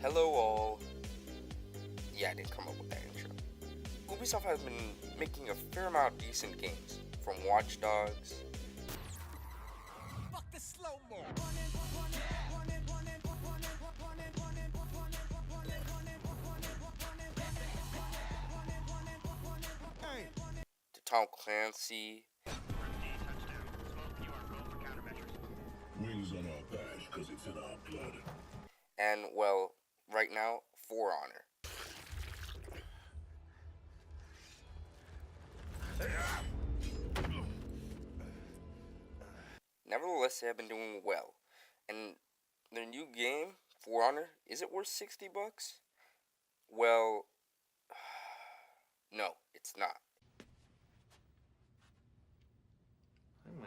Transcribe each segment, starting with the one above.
Hello all. Yeah, I didn't come up with that intro. Ubisoft has been making a fair amount of decent games, from Watch Dogs, Fuck the slow-mo. to Tom Clancy, Wings on our badge because it's in our blood. and, well, right now, For Honor. Nevertheless, they have been doing well, and their new game, For Honor, is it worth $60? Well, no, it's not.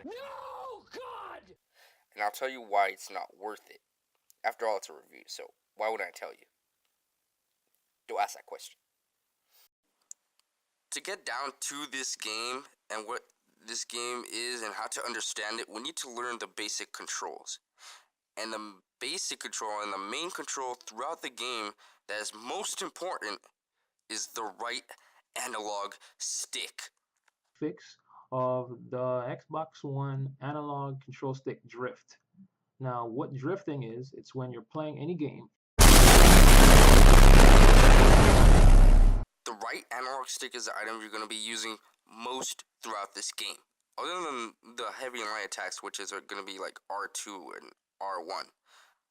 No, God! And I'll tell you why it's not worth it. After all, it's a review, so why would I tell you? Don't ask that question. To get down to this game and what this game is and how to understand it, we need to learn the basic controls. And the basic control and the main control throughout the game that is most important is the right analog stick. Fix of the Xbox One analog control stick drift. Now, what drifting is, it's when you're playing any game. The right analog stick is the item you're going to be using most throughout this game. Other than the heavy and light attacks, which is going to be like R2 and R1.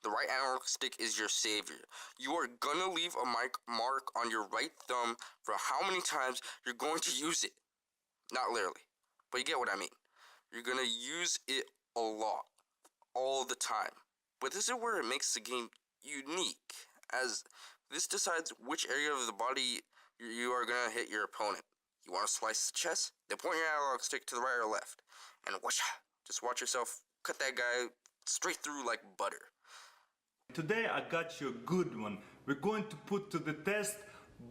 The right analog stick is your savior. You are going to leave a mark on your right thumb for how many times you're going to use it. Not literally, but you get what I mean. You're going to use it a lot, all the time. But this is where it makes the game unique, as this decides which area of the body you are going to hit your opponent. You want to slice the chest? Then point your analog stick to the right or left. And whoosh, just watch yourself cut that guy straight through like butter. Today I got you a good one. We're going to put to the test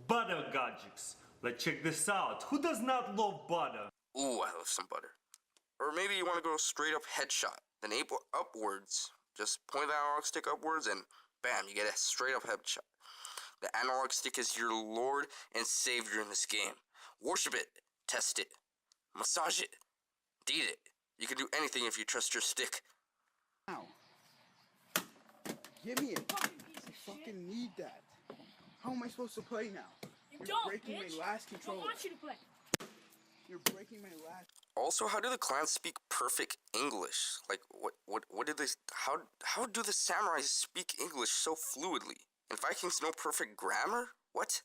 butter gadgets. Let's check this out. Who does not love butter? Ooh, I love some butter. Or maybe you want to go straight up headshot, then aim upwards. Just point the analog stick upwards and bam, you get a straight up headshot. The analog stick is your lord and savior in this game. Worship it, test it, massage it, eat it. You can do anything if you trust your stick. Now, give me it. I fucking need that. How am I supposed to play now? You're breaking my last controller. I want you to play. You're breaking my last. Also, how do the clans speak perfect English? Like, what did they? How do the samurais speak English so fluidly? And Vikings know perfect grammar? What?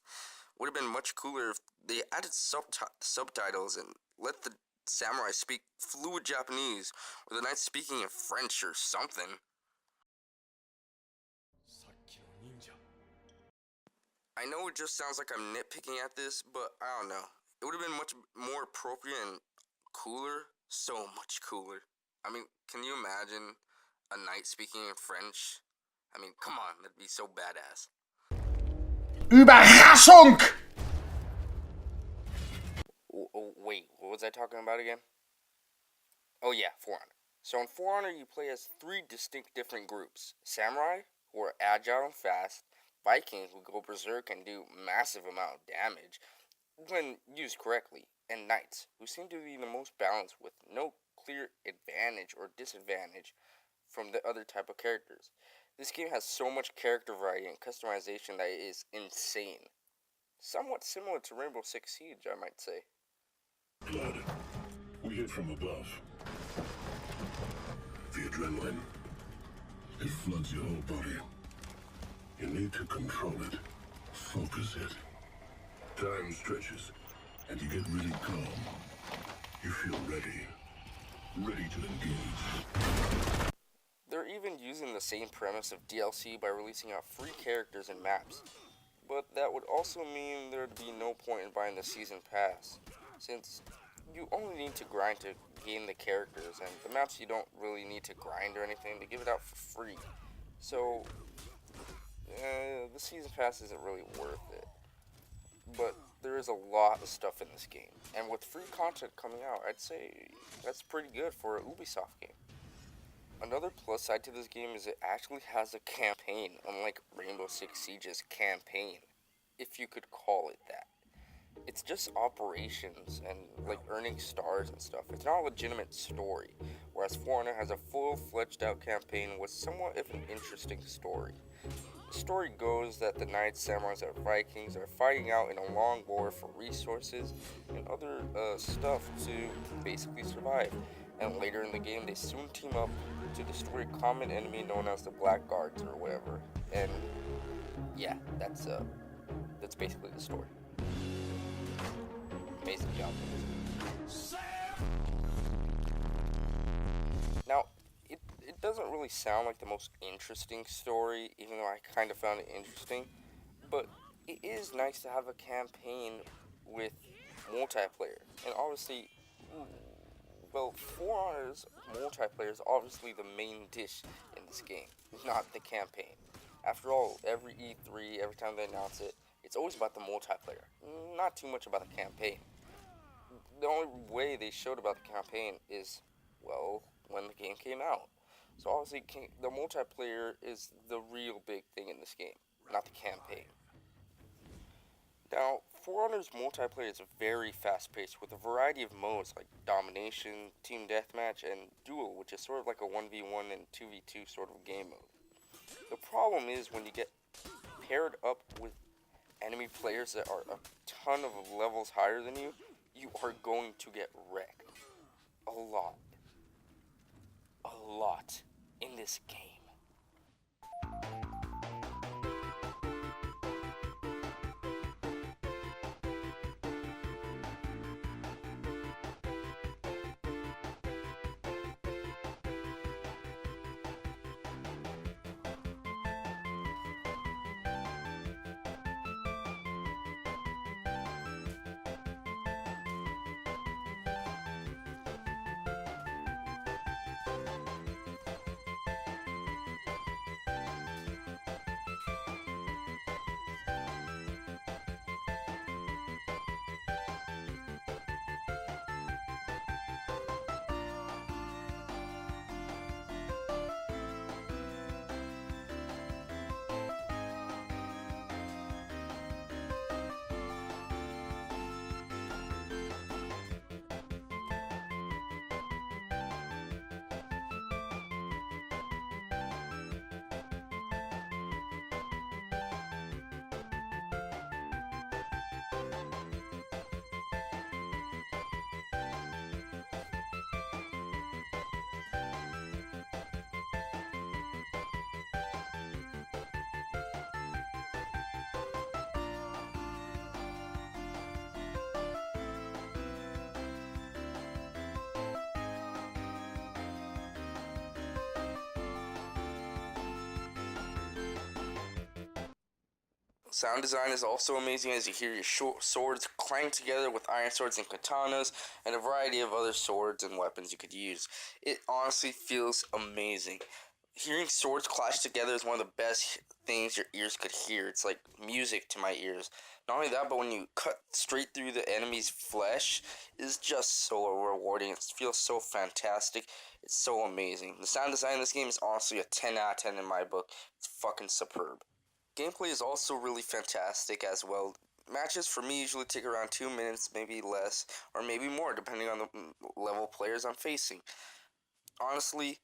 Would have been much cooler if they added subtitles and let the samurai speak fluid Japanese, or the knights speaking in French or something. I know it just sounds like I'm nitpicking at this, but I don't know. It would have been much more appropriate and cooler. So much cooler. I mean, can you imagine a knight speaking in French? I mean, come on, that'd be so badass. Überraschung! Wait, what was I talking about again? Oh yeah, For Honor. So in For Honor, you play as 3 distinct different groups. Samurai, who are agile and fast. Vikings, who go berserk and do massive amount of damage when used correctly. And Knights, who seem to be the most balanced with no clear advantage or disadvantage from the other type of characters. This game has so much character variety and customization that it is insane. Somewhat similar to Rainbow Six Siege, I might say. Blood. We hit from above. The adrenaline. It floods your whole body. You need to control it. Focus it. Time stretches, and you get really calm. You feel ready. Ready to engage. They're even using the same premise of DLC by releasing out free characters and maps. But that would also mean there'd be no point in buying the season pass, since you only need to grind to gain the characters, and the maps you don't really need to grind or anything, they give it out for free. So, the season pass isn't really worth it. But there is a lot of stuff in this game, and with free content coming out, I'd say that's pretty good for a Ubisoft game. Another plus side to this game is it actually has a campaign, unlike Rainbow Six Siege's campaign, if you could call it that. It's just operations and like earning stars and stuff. It's not a legitimate story, whereas For Honor has a full-fledged out campaign with somewhat of an interesting story. The story goes that the Knights, Samurais, and Vikings are fighting out in a long war for resources and other stuff to basically survive. And later in the game, they soon team up to destroy a common enemy known as the Black Guards or whatever. And yeah, that's basically the story. Amazing job. Now, it doesn't really sound like the most interesting story, even though I kind of found it interesting, but it is nice to have a campaign with multiplayer. And obviously, well, For Honor's multiplayer is obviously the main dish in this game, not the campaign. After all, every E3, every time they announce it, it's always about the multiplayer, not too much about the campaign. The only way they showed about the campaign is, well, when the game came out. So obviously, the multiplayer is the real big thing in this game, not the campaign. Now, For Honor's multiplayer is very fast-paced with a variety of modes like Domination, Team Deathmatch, and Duel, which is sort of like a 1v1 and 2v2 sort of game mode. The problem is when you get paired up with enemy players that are a ton of levels higher than you, you are going to get wrecked. A lot. A lot in this game. Sound design is also amazing as you hear your short swords clang together with iron swords and katanas and a variety of other swords and weapons you could use. It honestly feels amazing. Hearing swords clash together is one of the best things your ears could hear. It's like music to my ears. Not only that, but when you cut straight through the enemy's flesh, it's just so rewarding. It feels so fantastic. It's so amazing. The sound design in this game is honestly a 10 out of 10 in my book. It's fucking superb. Gameplay is also really fantastic as well. Matches for me usually take around 2 minutes, maybe less, or maybe more, depending on the level players I'm facing. Honestly,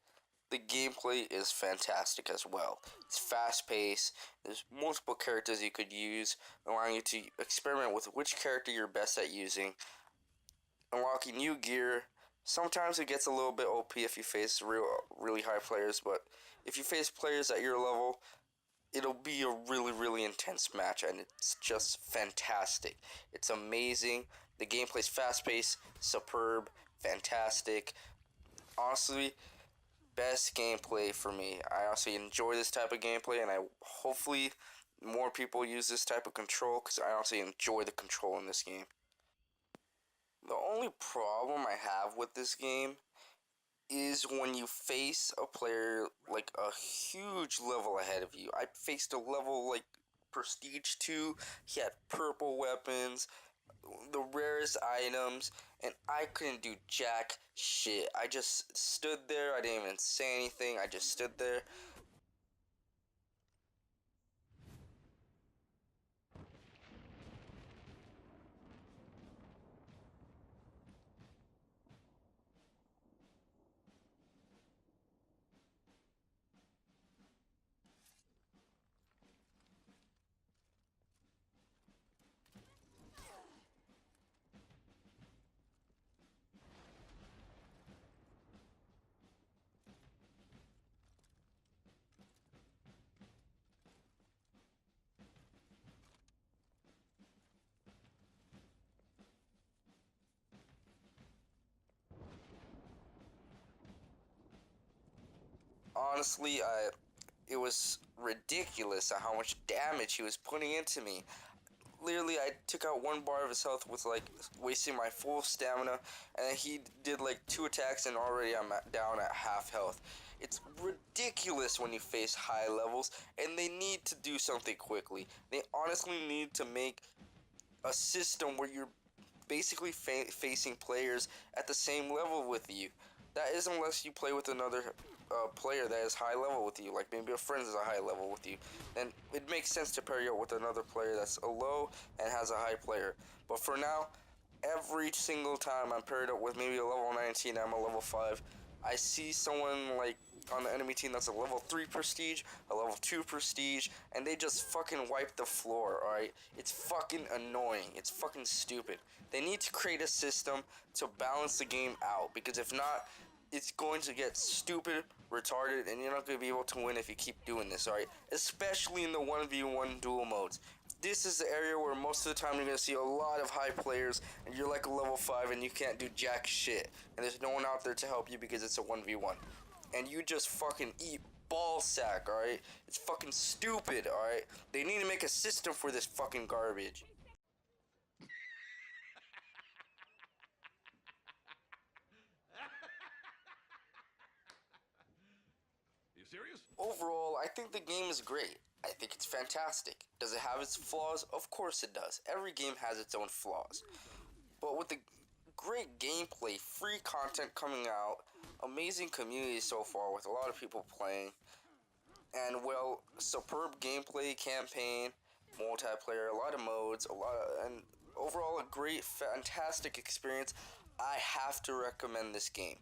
the gameplay is fantastic as well. It's fast-paced, there's multiple characters you could use, allowing you to experiment with which character you're best at using, unlocking new gear. Sometimes it gets a little bit OP if you face really high players, but if you face players at your level, it'll be a really intense match, and it's just fantastic. It's amazing. The gameplay's fast-paced, superb, fantastic. Honestly, best gameplay for me. I honestly enjoy this type of gameplay, and I hopefully more people use this type of control because I honestly enjoy the control in this game. The only problem I have with this game is when you face a player like a huge level ahead of you. I faced a level like Prestige 2, he had purple weapons, the rarest items, and I couldn't do jack shit. I just stood there. I didn't even say anything. I just stood there. Honestly, it was ridiculous how much damage he was putting into me. Literally, I took out 1 bar of his health with like wasting my full stamina, and then he did like 2 attacks, and already I'm down at half health. It's ridiculous when you face high levels, and they need to do something quickly. They honestly need to make a system where you're basically facing players at the same level with you. That is, unless you play with another player that is high level with you, like maybe a friend is a high level with you, then it makes sense to pair you up with another player that's a low and has a high player. But for now, every single time I'm paired up with maybe a level 19, I'm a level 5, I see someone like on the enemy team that's a level 3 prestige, a level 2 prestige, and they just fucking wipe the floor, alright? It's fucking annoying. It's fucking stupid. They need to create a system to balance the game out, because if not, it's going to get stupid, retarded, and you're not going to be able to win if you keep doing this, alright? Especially in the 1v1 duel modes. This is the area where most of the time you're going to see a lot of high players, and you're like a level 5 and you can't do jack shit. And there's no one out there to help you because it's a 1v1. And you just fucking eat ball sack, alright? It's fucking stupid, alright? They need to make a system for this fucking garbage. You serious? Overall, I think the game is great. I think it's fantastic. Does it have its flaws? Of course it does. Every game has its own flaws. But with the great gameplay, free content coming out, amazing community so far with a lot of people playing, and well, superb gameplay, campaign, multiplayer, a lot of modes, and overall a great, fantastic experience, I have to recommend this game.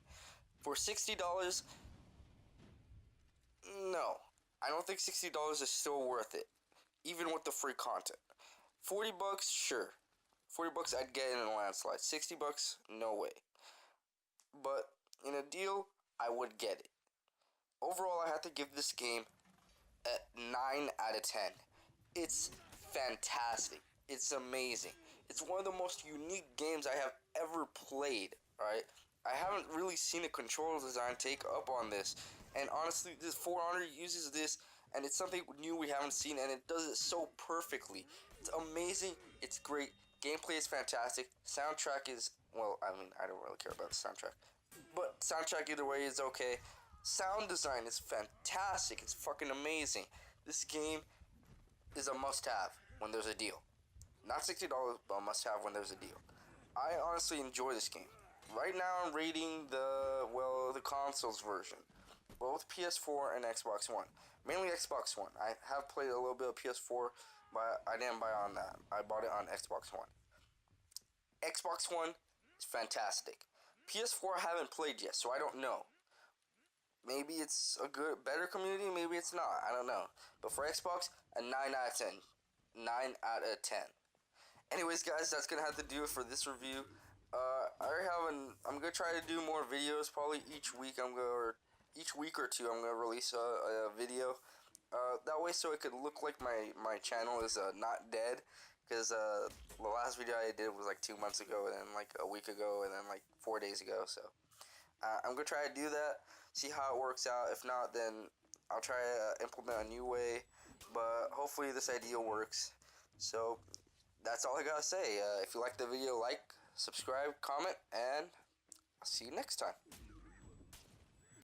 For $60, no, I don't think $60 is still worth it, even with the free content. $40, sure. $40 I'd get in a landslide. $60, no way. But in a deal, I would get it. Overall, I have to give this game a 9 out of 10. It's fantastic. It's amazing. It's one of the most unique games I have ever played, alright? I haven't really seen a control design take up on this. And honestly, this For Honor uses this, and it's something new we haven't seen, and it does it so perfectly. It's amazing. It's great. Gameplay is fantastic. Soundtrack is, well, I mean, I don't really care about the soundtrack. But soundtrack either way is okay. Sound design is fantastic. It's fucking amazing. This game is a must-have when there's a deal. Not $60, but a must-have when there's a deal. I honestly enjoy this game. Right now I'm rating the consoles version. Both PS4 and Xbox One. Mainly Xbox One. I have played a little bit of PS4, but I didn't buy on that. I bought it on Xbox One. Xbox One is fantastic. PS4 I haven't played yet, so I don't know. Maybe it's a better community, maybe it's not. I don't know. But for Xbox, a 9 out of 10. 9 out of 10. Anyways, guys, that's gonna have to do it for this review. I'm gonna try to do more videos. Probably each week each week or two, I'm gonna release a video. That way, so it could look like my channel is not dead. Because the last video I did was like 2 months ago, and then like a week ago, and then like 4 days ago. So I'm gonna try to do that. See how it works out. If not, then I'll try to implement a new way. But hopefully this idea works. So that's all I gotta say. If you like the video, like, subscribe, comment, and I'll see you next time.